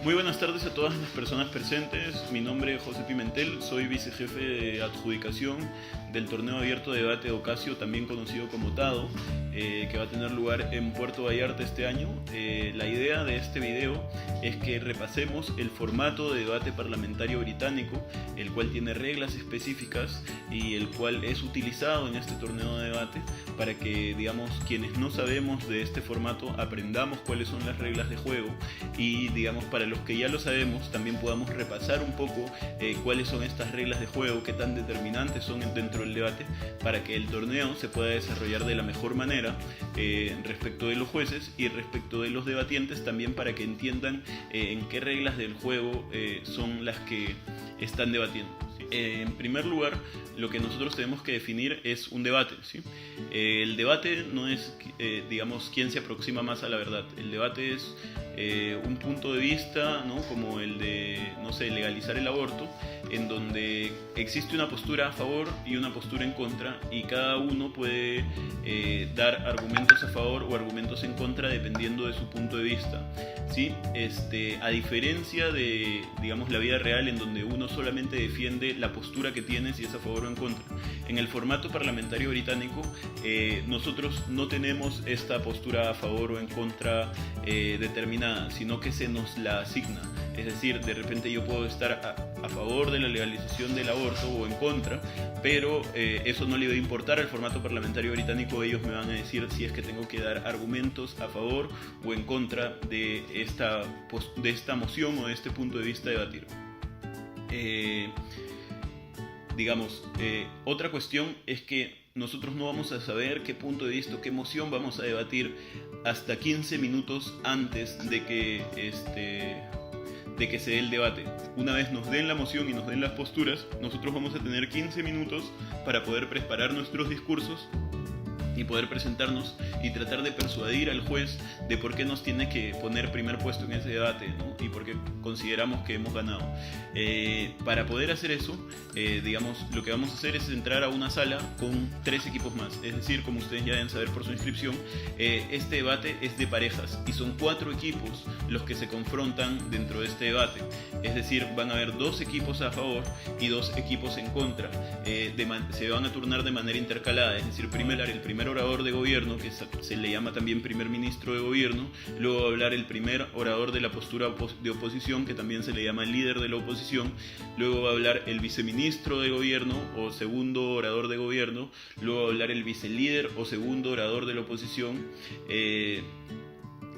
Muy buenas tardes a todas las personas presentes. Mi nombre es José Pimentel, soy vicejefe de adjudicación del torneo abierto de debate Ocasio, también conocido como TADO, que va a tener lugar en Puerto Vallarta este año. La idea de este video es que repasemos el formato de debate parlamentario británico, el cual tiene reglas específicas y el cual es utilizado en este torneo de debate para que, digamos, quienes no sabemos de este formato aprendamos cuáles son las reglas de juego y, digamos, para los que ya lo sabemos también podamos repasar un poco cuáles son estas reglas de juego, qué tan determinantes son dentro del debate para que el torneo se pueda desarrollar de la mejor manera respecto de los jueces y respecto de los debatientes, también para que entiendan en qué reglas del juego son las que están debatiendo. En primer lugar, lo que nosotros tenemos que definir es un debate, ¿sí? El debate no es, digamos, quién se aproxima más a la verdad. El debate es un punto de vista, ¿no? Como el de, no sé, legalizar el aborto, en donde existe una postura a favor y una postura en contra, y cada uno puede dar argumentos a favor o argumentos en contra dependiendo de su punto de vista, ¿sí? A diferencia de, digamos, la vida real, en donde uno solamente defiende la postura que tiene, si es a favor o en contra. En el formato parlamentario británico, nosotros no tenemos esta postura a favor o en contra determinada, sino que se nos la asigna. Es decir, de repente yo puedo estar a favor de la legalización del aborto o en contra, pero eso no le va a importar al formato parlamentario británico. Ellos me van a decir si es que tengo que dar argumentos a favor o en contra de esta moción o de este punto de vista a debatir. Otra cuestión es que nosotros no vamos a saber qué punto de vista, qué moción vamos a debatir hasta 15 minutos antes de que se dé el debate. Una vez nos den la moción y nos den las posturas, nosotros vamos a tener 15 minutos para poder preparar nuestros discursos y poder presentarnos y tratar de persuadir al juez de por qué nos tiene que poner primer puesto en ese debate, ¿no? Y por qué consideramos que hemos ganado. Para poder hacer eso, lo que vamos a hacer es entrar a una sala con 3 equipos más. Es decir, como ustedes ya deben saber por su inscripción, este debate es de parejas y son 4 equipos los que se confrontan dentro de este debate. Es decir, van a haber 2 equipos a favor y 2 equipos en contra. Se van a turnar de manera intercalada, es decir, el primer orador de gobierno, que se le llama también primer ministro de gobierno, luego va a hablar el primer orador de la postura de oposición, que también se le llama líder de la oposición, luego va a hablar el viceministro de gobierno o segundo orador de gobierno, luego va a hablar el vicelíder o segundo orador de la oposición,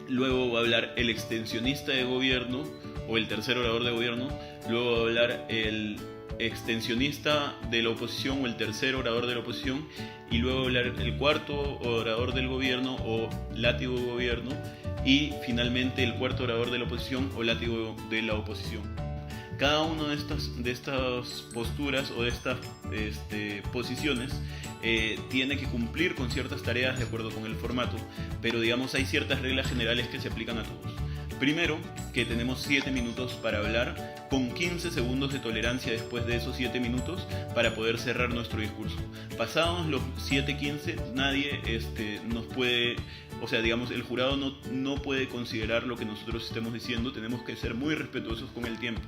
luego va a hablar el extensionista de gobierno o el tercer orador de gobierno, luego va a hablar el extensionista de la oposición o el tercer orador de la oposición, y luego hablar el cuarto orador del gobierno o látigo de gobierno, y finalmente el cuarto orador de la oposición o látigo de la oposición. Cada una de estas posturas o de estas posiciones tiene que cumplir con ciertas tareas de acuerdo con el formato, pero digamos hay ciertas reglas generales que se aplican a todos. Primero, que tenemos 7 minutos para hablar, con 15 segundos de tolerancia después de esos 7 minutos para poder cerrar nuestro discurso. Pasados los 7:15, nadie nos puede, el jurado no puede considerar lo que nosotros estemos diciendo. Tenemos que ser muy respetuosos con el tiempo.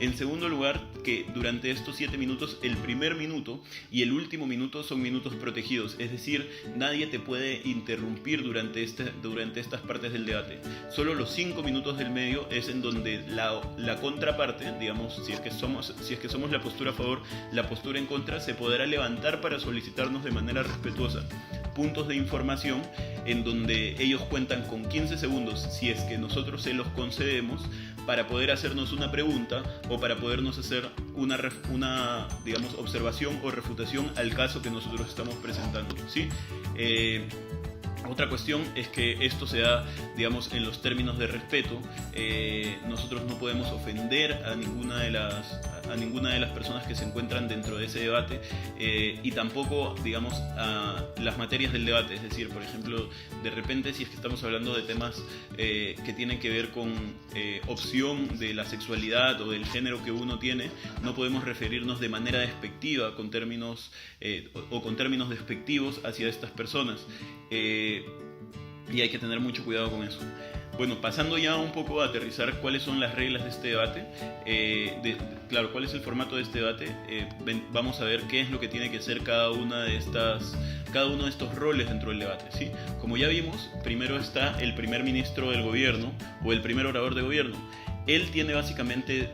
En segundo lugar, que durante estos 7 minutos, el primer minuto y el último minuto son minutos protegidos, es decir, nadie te puede interrumpir durante estas partes del debate. Solo los 5 minutos del medio es en donde la contraparte, digamos, si es que somos la postura a favor, la postura en contra, se podrá levantar para solicitarnos de manera respetuosa puntos de información, en donde ellos cuentan con 15 segundos, si es que nosotros se los concedemos, para poder hacernos una pregunta o para podernos hacer una observación o refutación al caso que nosotros estamos presentando, ¿sí? Otra cuestión es que esto se da, digamos, en los términos de respeto. Nosotros no podemos ofender a ninguna de las personas que se encuentran dentro de ese debate, y tampoco, digamos, a las materias del debate. Es decir, por ejemplo, de repente, si es que estamos hablando de temas que tienen que ver con opción de la sexualidad o del género que uno tiene, no podemos referirnos de manera despectiva con términos despectivos hacia estas personas. Y hay que tener mucho cuidado con eso. Bueno, pasando ya un poco a aterrizar cuáles son las reglas de este debate, claro, cuál es el formato de este debate, vamos a ver qué es lo que tiene que ser cada uno de estos roles dentro del debate, ¿sí? Como ya vimos, primero está el primer ministro del gobierno o el primer orador de gobierno. Él tiene básicamente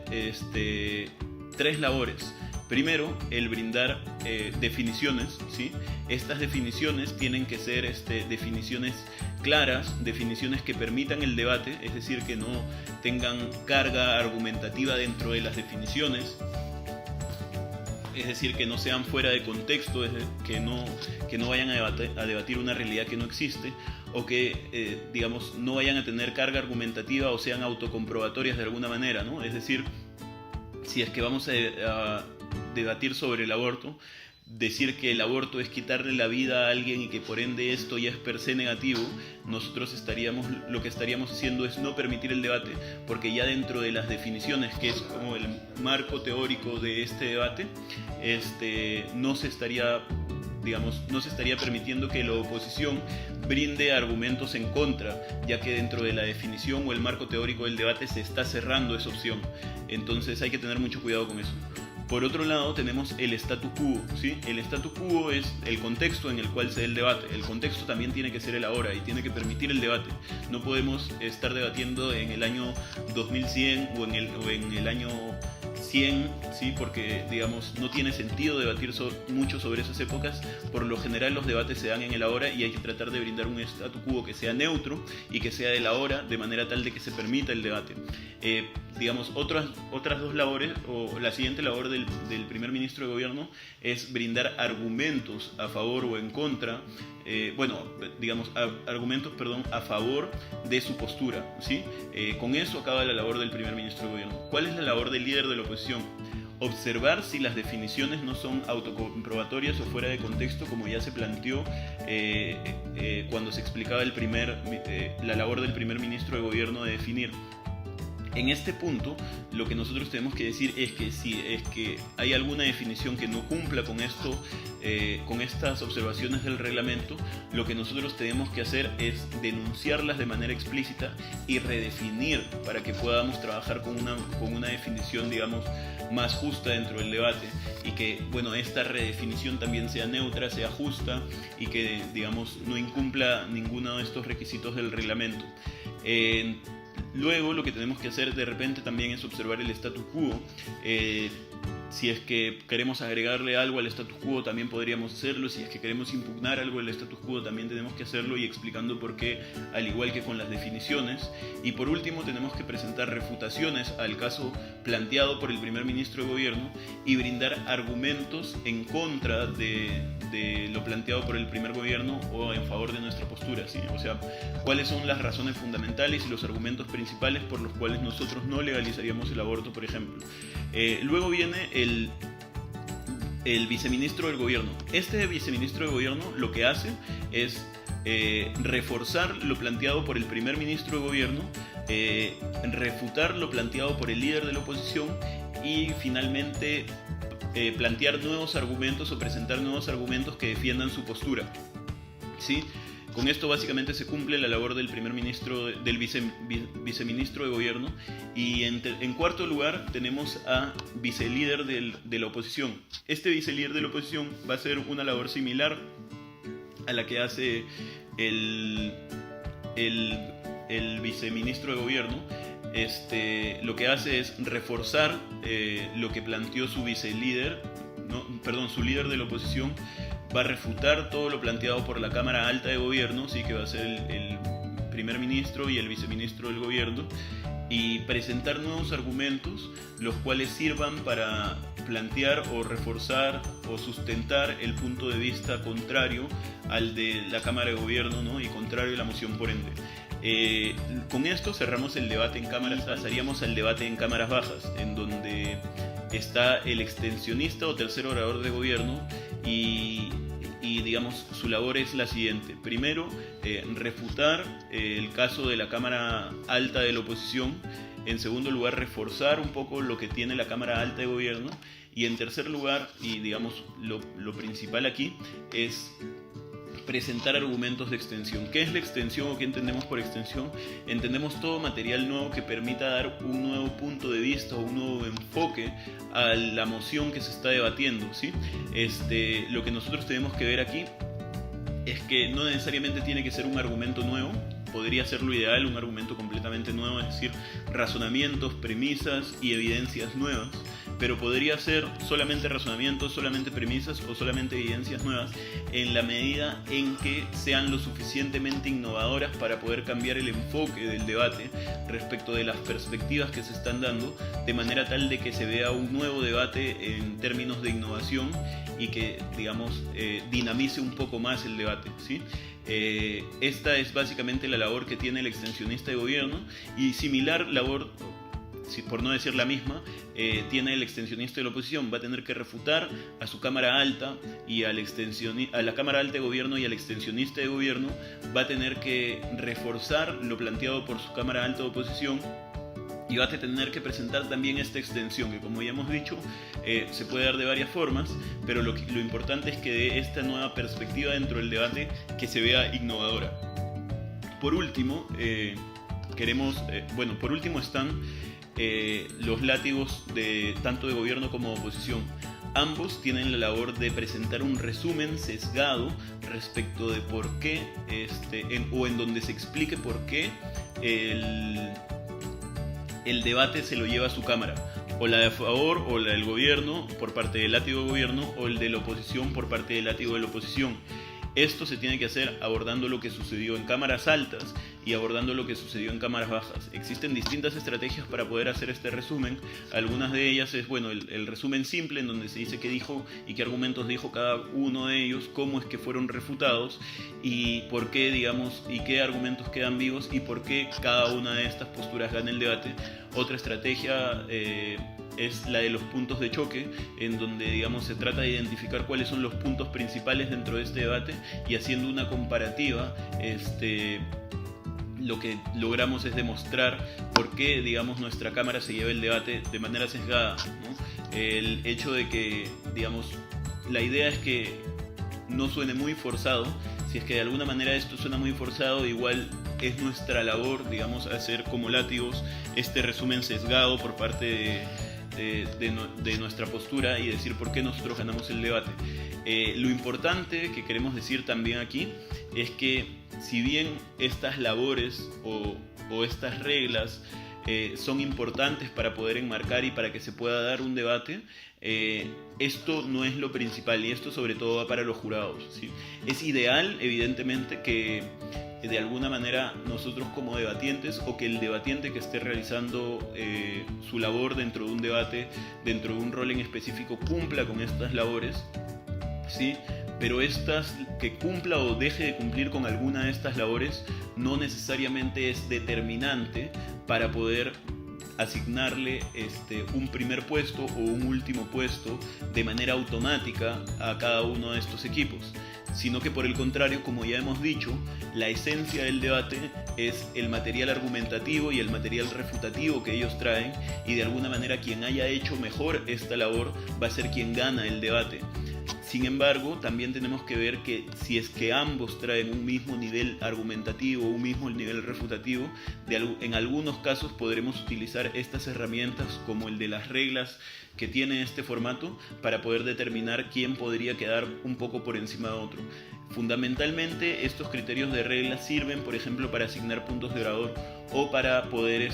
tres labores. Primero, el brindar definiciones, ¿sí? Estas definiciones tienen que ser definiciones claras, definiciones que permitan el debate, es decir, que no tengan carga argumentativa dentro de las definiciones, es decir, que no sean fuera de contexto, que no vayan a debatir una realidad que no existe, o que, digamos, no vayan a tener carga argumentativa o sean autocomprobatorias de alguna manera, ¿no? Es decir, si es que vamos a debatir sobre el aborto, decir que el aborto es quitarle la vida a alguien y que por ende esto ya es per se negativo, nosotros lo que estaríamos haciendo es no permitir el debate, porque ya dentro de las definiciones, que es como el marco teórico de este debate, no se estaría permitiendo que la oposición brinde argumentos en contra, ya que dentro de la definición o el marco teórico del debate se está cerrando esa opción. Entonces hay que tener mucho cuidado con eso. Por otro lado tenemos el statu quo, ¿sí? El statu quo es el contexto en el cual se da el debate. El contexto también tiene que ser el ahora y tiene que permitir el debate. No podemos estar debatiendo en el año 2100 o en el año 100, ¿sí? Porque, digamos, no tiene sentido debatir mucho sobre esas épocas. Por lo general los debates se dan en el ahora y hay que tratar de brindar un statu quo que sea neutro y que sea del ahora, de manera tal de que se permita el debate. Digamos, otras dos labores, o la siguiente labor del primer ministro de gobierno es brindar argumentos a favor o en contra, argumentos a favor de su postura, ¿sí? Con eso acaba la labor del primer ministro de gobierno. ¿Cuál es la labor del líder de la oposición? Observar si las definiciones no son autocomprobatorias o fuera de contexto, como ya se planteó cuando se explicaba la labor del primer ministro de gobierno de definir. En este punto, lo que nosotros tenemos que decir es que si es que hay alguna definición que no cumpla con esto, con estas observaciones del reglamento, lo que nosotros tenemos que hacer es denunciarlas de manera explícita y redefinir para que podamos trabajar con una definición, digamos, más justa dentro del debate y que, bueno, esta redefinición también sea neutra, sea justa y que, digamos, no incumpla ninguno de estos requisitos del reglamento. Luego lo que tenemos que hacer de repente también es observar el status quo. Si es que queremos agregarle algo al status quo también podríamos hacerlo. Si es que queremos impugnar algo al status quo también tenemos que hacerlo y explicando por qué, al igual que con las definiciones. Y por último tenemos que presentar refutaciones al caso planteado por el primer ministro de gobierno y brindar argumentos en contra de lo planteado por el primer gobierno o en favor de nuestra postura, ¿sí? O sea, cuáles son las razones fundamentales y los argumentos principales por los cuales nosotros no legalizaríamos el aborto, por ejemplo. Luego viene el viceministro del gobierno. Este viceministro del gobierno lo que hace es reforzar lo planteado por el primer ministro de gobierno, refutar lo planteado por el líder de la oposición y finalmente plantear nuevos argumentos o presentar nuevos argumentos que defiendan su postura, ¿sí? Con esto básicamente se cumple la labor del primer ministro, del viceministro de gobierno. Y en cuarto lugar tenemos a vicelíder de la oposición. Este vicelíder de la oposición va a hacer una labor similar a la que hace el viceministro de gobierno. Lo que hace es reforzar lo que planteó su vicelíder, su líder de la oposición. Va a refutar todo lo planteado por la Cámara Alta de Gobierno, sí, que va a ser el primer ministro y el viceministro del gobierno, y presentar nuevos argumentos, los cuales sirvan para plantear o reforzar o sustentar el punto de vista contrario al de la Cámara de Gobierno, ¿no? Y contrario a la moción por ende. Con esto cerramos el debate en cámaras, pasaríamos al debate en cámaras bajas, en donde está el extensionista o tercer orador de gobierno y digamos su labor es la siguiente. Primero, refutar el caso de la Cámara Alta de la oposición. En segundo lugar, reforzar un poco lo que tiene la Cámara Alta de Gobierno. Y en tercer lugar, y digamos lo principal aquí, es presentar argumentos de extensión. ¿Qué es la extensión o qué entendemos por extensión? Entendemos todo material nuevo que permita dar un nuevo punto de vista o un nuevo enfoque a la moción que se está debatiendo, ¿sí? Lo que nosotros tenemos que ver aquí es que no necesariamente tiene que ser un argumento nuevo, podría ser lo ideal, un argumento completamente nuevo, es decir, razonamientos, premisas y evidencias nuevas, pero podría ser solamente razonamientos, solamente premisas o solamente evidencias nuevas en la medida en que sean lo suficientemente innovadoras para poder cambiar el enfoque del debate respecto de las perspectivas que se están dando, de manera tal de que se vea un nuevo debate en términos de innovación y que, digamos, dinamice un poco más el debate, ¿sí? Esta es básicamente la labor que tiene el extensionista de gobierno, y similar labor, por no decir la misma, tiene el extensionista de la oposición. Va a tener que refutar a su cámara alta y a la cámara alta de gobierno y al extensionista de gobierno. Va a tener que reforzar lo planteado por su cámara alta de oposición, y va a tener que presentar también esta extensión, que como ya hemos dicho, se puede dar de varias formas, pero lo importante es que dé esta nueva perspectiva dentro del debate que se vea innovadora. Por último, están los látigos tanto de gobierno como de oposición. Ambos tienen la labor de presentar un resumen sesgado respecto de por qué, en donde se explique por qué el debate se lo lleva a su cámara, o la de a favor o la del gobierno por parte del látigo de gobierno, o el de la oposición por parte del látigo de la oposición. Esto se tiene que hacer abordando lo que sucedió en cámaras altas y abordando lo que sucedió en cámaras bajas. Existen distintas estrategias para poder hacer este resumen. Algunas de ellas es, el resumen simple, en donde se dice qué dijo y qué argumentos dijo cada uno de ellos, cómo es que fueron refutados y por qué, y qué argumentos quedan vivos y por qué cada una de estas posturas gana el debate. Otra estrategia es la de los puntos de choque, en donde, se trata de identificar cuáles son los puntos principales dentro de este debate, y haciendo una comparativa, lo que logramos es demostrar por qué, nuestra cámara se lleva el debate de manera sesgada, ¿no? El hecho de que, la idea es que no suene muy forzado. Si es que de alguna manera esto suena muy forzado, igual es nuestra labor, hacer como látigos este resumen sesgado por parte de nuestra postura y decir por qué nosotros ganamos el debate. Lo importante que queremos decir también aquí es que, si bien estas labores o estas reglas son importantes para poder enmarcar y para que se pueda dar un debate, esto no es lo principal, y esto sobre todo va para los jurados, ¿sí? Es ideal, evidentemente, que de alguna manera nosotros como debatientes, o que el debatiente que esté realizando su labor dentro de un debate, dentro de un rol en específico, cumpla con estas labores, ¿sí? Pero que cumpla o deje de cumplir con alguna de estas labores no necesariamente es determinante para poder asignarle un primer puesto o un último puesto de manera automática a cada uno de estos equipos, sino que, por el contrario, como ya hemos dicho, la esencia del debate es el material argumentativo y el material refutativo que ellos traen, y de alguna manera quien haya hecho mejor esta labor va a ser quien gana el debate. Sin embargo, también tenemos que ver que si es que ambos traen un mismo nivel argumentativo, un mismo nivel refutativo, en algunos casos podremos utilizar estas herramientas, como el de las reglas que tiene este formato, para poder determinar quién podría quedar un poco por encima de otro. Fundamentalmente, estos criterios de reglas sirven, por ejemplo, para asignar puntos de orador, o para poder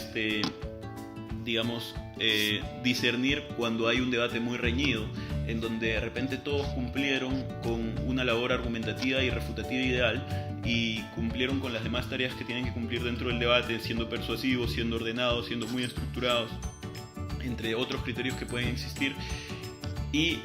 discernir cuando hay un debate muy reñido, en donde de repente todos cumplieron con una labor argumentativa y refutativa ideal, y cumplieron con las demás tareas que tienen que cumplir dentro del debate, siendo persuasivos, siendo ordenados, siendo muy estructurados, entre otros criterios que pueden existir. Y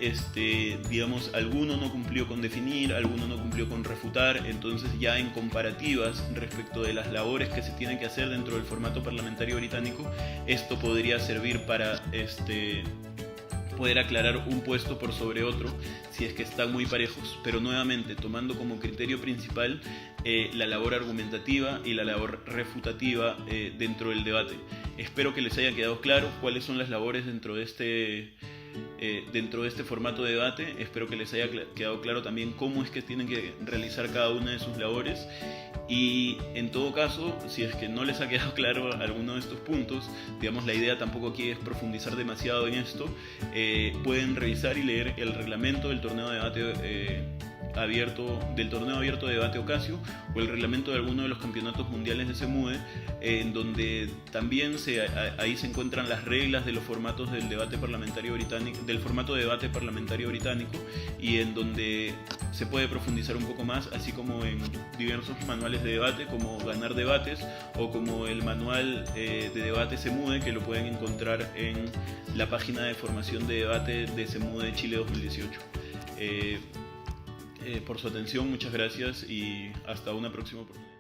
alguno no cumplió con definir, alguno no cumplió con refutar. Entonces, ya en comparativas respecto de las labores que se tienen que hacer dentro del formato parlamentario británico, esto podría servir para poder aclarar un puesto por sobre otro si es que están muy parejos, pero nuevamente tomando como criterio principal la labor argumentativa y la labor refutativa dentro del debate. Espero que les haya quedado claro cuáles son las labores dentro de dentro de este formato de debate. Espero que les haya quedado claro también cómo es que tienen que realizar cada una de sus labores. Y en todo caso, si es que no les ha quedado claro alguno de estos puntos, digamos, la idea tampoco aquí es profundizar demasiado en esto, pueden revisar y leer el reglamento del torneo de debate abierto de debate Ocasio, o el reglamento de alguno de los campeonatos mundiales de SEMUDE, en donde también ahí se encuentran las reglas de los formatos del debate parlamentario británico, del formato de debate parlamentario británico, y en donde se puede profundizar un poco más, así como en diversos manuales de debate como Ganar Debates o como el manual de debate SEMUDE, que lo pueden encontrar en la página de formación de debate de SEMUDE Chile 2018. Por su atención, muchas gracias y hasta una próxima oportunidad.